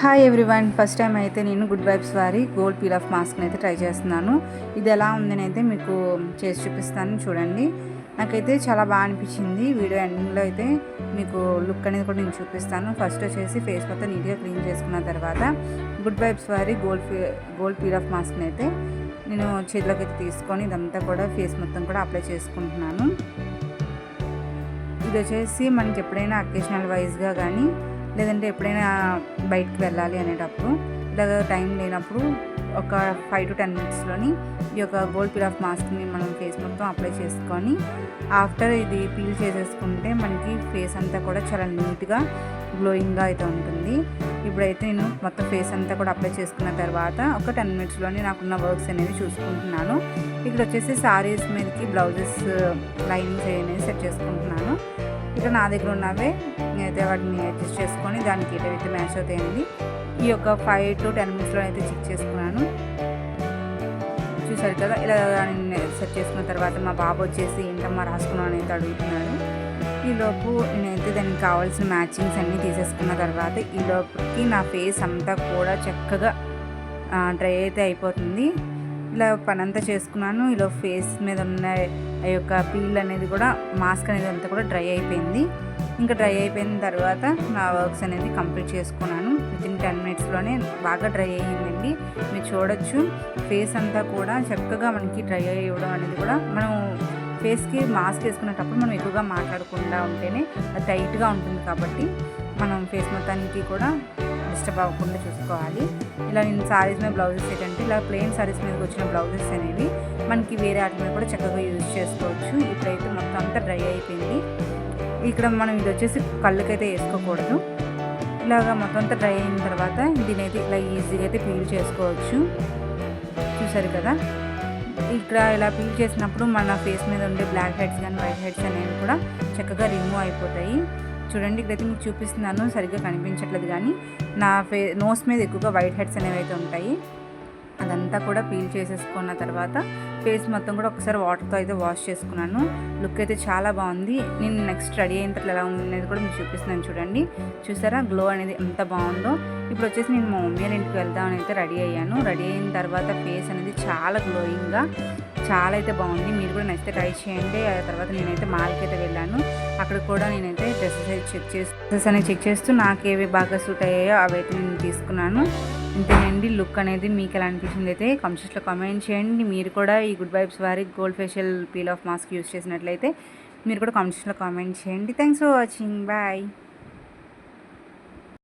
Hi everyone, first time అయితే నేను good vibes వారి గోల్డ్ పీల్ ఆఫ్ మాస్క్ని అయితే ట్రై చేస్తున్నాను. ఇది ఎలా ఉందని అయితే మీకు చేసి చూపిస్తాను, చూడండి. నాకైతే చాలా బాగా అనిపించింది. వీడియో ఎండింగ్లో అయితే మీకు లుక్ అనేది కూడా నేను చూపిస్తాను. ఫస్ట్ వచ్చేసి ఫేస్ మొత్తం నీట్గా క్లీన్ చేసుకున్న తర్వాత గుడ్ వైబ్స్ వారి గోల్డ్ పీల్ ఆఫ్ మాస్క్ని అయితే నేను చేతిలోకి అయితే తీసుకొని ఇదంతా కూడా ఫేస్ మొత్తం కూడా అప్లై చేసుకుంటున్నాను. ఇది వచ్చేసి మనకి ఎప్పుడైనా అకేషనల్ వైజ్గా కానీ లేదంటే ఎప్పుడైనా బయటికి వెళ్ళాలి అనేటప్పుడు ఇలాగ టైం లేనప్పుడు ఒక 5 to 10 మినిట్స్లోని ఈ యొక్క గోల్డ్ పీల్ ఆఫ్ మాస్క్ని మనం ఫేస్ మొత్తం అప్లై చేసుకొని ఆఫ్టర్ ఇది పీల్ చేసేసుకుంటే మనకి ఫేస్ అంతా కూడా చాలా నీట్గా గ్లోయింగ్గా అయితే ఉంటుంది. ఇప్పుడైతే నేను మొత్తం ఫేస్ అంతా కూడా అప్లై చేసుకున్న తర్వాత ఒక 10 మినిట్స్లోనే నాకున్న వర్క్స్ అనేవి చూసుకుంటున్నాను. ఇక్కడ వచ్చేసి సారీస్ మీదకి బ్లౌజెస్ లైనింగ్స్ అనేది సెట్ చేసుకుంటున్నాను. ఇక్కడ నా దగ్గర ఉన్నవే నేనైతే వాటిని అడ్జస్ట్ చేసుకొని దానికి ఏదైతే మ్యాచ్ అవుతాయండి ఈ యొక్క 5 to 10 మినిట్స్లో అయితే చెక్ చేసుకున్నాను. చూసారు కదా, ఇలా నేను సెట్ చేసుకున్న తర్వాత మా బాబు వచ్చేసి ఏంటమ్మా రాసుకున్నాను అనేది అడుగుతున్నాడు. ఈలోపు నేనైతే దానికి కావాల్సిన మ్యాచింగ్స్ అన్నీ తీసేసుకున్న తర్వాత ఈలోపుకి నా ఫేస్ అంతా కూడా చక్కగా డ్రై అయితే అయిపోతుంది. ఇలా పని అంతా చేసుకున్నాను. ఇలా ఫేస్ మీద ఉన్న ఆ యొక్క పీల్ అనేది కూడా మాస్క్ అనేది అంతా కూడా డ్రై అయిపోయింది. ఇంకా డ్రై అయిపోయిన తర్వాత నా వర్క్స్ అనేది కంప్లీట్ చేసుకున్నాను. వితిన్ 10 మినిట్స్లోనే బాగా డ్రై అయ్యిందండి. మీరు చూడొచ్చు ఫేస్ అంతా కూడా చక్కగా మనకి డ్రై అయ్యడం అనేది కూడా మనం ఫేస్కి మాస్క్ వేసుకునేటప్పుడు మనం ఎక్కువగా మాట్లాడకుండా ఉంటేనే అది టైట్గా ఉంటుంది కాబట్టి మనం ఫేస్ మొత్తానికి కూడా డిస్టర్బ్ అవ్వకుండా చూసుకోవాలి. ఇలా నేను సారీస్ మీద బ్లౌజెస్ ఏంటంటే ఇలా ప్లెయిన్ సారీస్ మీదకి వచ్చిన బ్లౌజెస్ అనేవి మనకి వేరే వాటి మీద కూడా చక్కగా యూజ్ చేసుకోవచ్చు. ఇప్పుడైతే మొత్తం అంతా డ్రై అయిపోయింది. ఇక్కడ మనం ఇది వచ్చేసి కళ్ళకైతే వేసుకోకూడదు. ఇలాగా మొత్తం అంతా డ్రై అయిన తర్వాత దీనైతే ఇలా ఈజీగా అయితే పీల్ చేసుకోవచ్చు. చూసారు కదా, ఇక్కడ ఇలా పీల్ చేసినప్పుడు మన ఫేస్ మీద ఉండే బ్లాక్ హెడ్స్ కానీ వైట్ హెడ్స్ అనేవి కూడా చక్కగా రిమూవ్ అయిపోతాయి. చూడండి, ఇక్కడైతే మీకు చూపిస్తున్నాను, సరిగ్గా కనిపించట్లేదు కానీ నా నోస్ మీద ఎక్కువగా వైట్ హెడ్స్ అనేవి అయితే ఉంటాయి. అదంతా కూడా పీల్ చేసేసుకున్న తర్వాత ఫేస్ మొత్తం కూడా ఒకసారి వాటర్తో అయితే వాష్ చేసుకున్నాను. లుక్ అయితే చాలా బాగుంది. నేను నెక్స్ట్ రెడీ అయిన తర్వాత ఎలా అనేది కూడా మీకు చూపిస్తున్నాను. చూడండి, చూసారా గ్లో అనేది ఎంత బాగుందో. ఇప్పుడు వచ్చేసి నేను మా మమ్మీ వాళ్ళ ఇంటికి వెళ్దామని అయితే రెడీ అయ్యాను. రెడీ అయిన తర్వాత ఫేస్ అనేది చాలా గ్లోయింగ్గా చాలా అయితే బాగుంది. మీరు కూడా నచ్చితే ట్రై చేయండి. ఆ తర్వాత నేనైతే మాల్కి అయితే వెళ్ళాను. అక్కడ కూడా నేనైతే డ్రెస్సెస్ అనేది చెక్ చేస్తూ నాకు ఏవి బాగా సూట్ అయ్యాయో అవి అయితే నేను తీసుకున్నాను. ఇంతేనండి. లుక్ అనేది మీకు ఎలా అనిపించింది అయితే కామెంట్స్లో కామెంట్ చేయండి. మీరు కూడా ఈ గుడ్ వైబ్స్ వారి gold facial peel off mask use చేసినట్లయితే మీరు కూడా కామెంట్స్లో కామెంట్ చేయండి. Thanks for watching. బాయ్.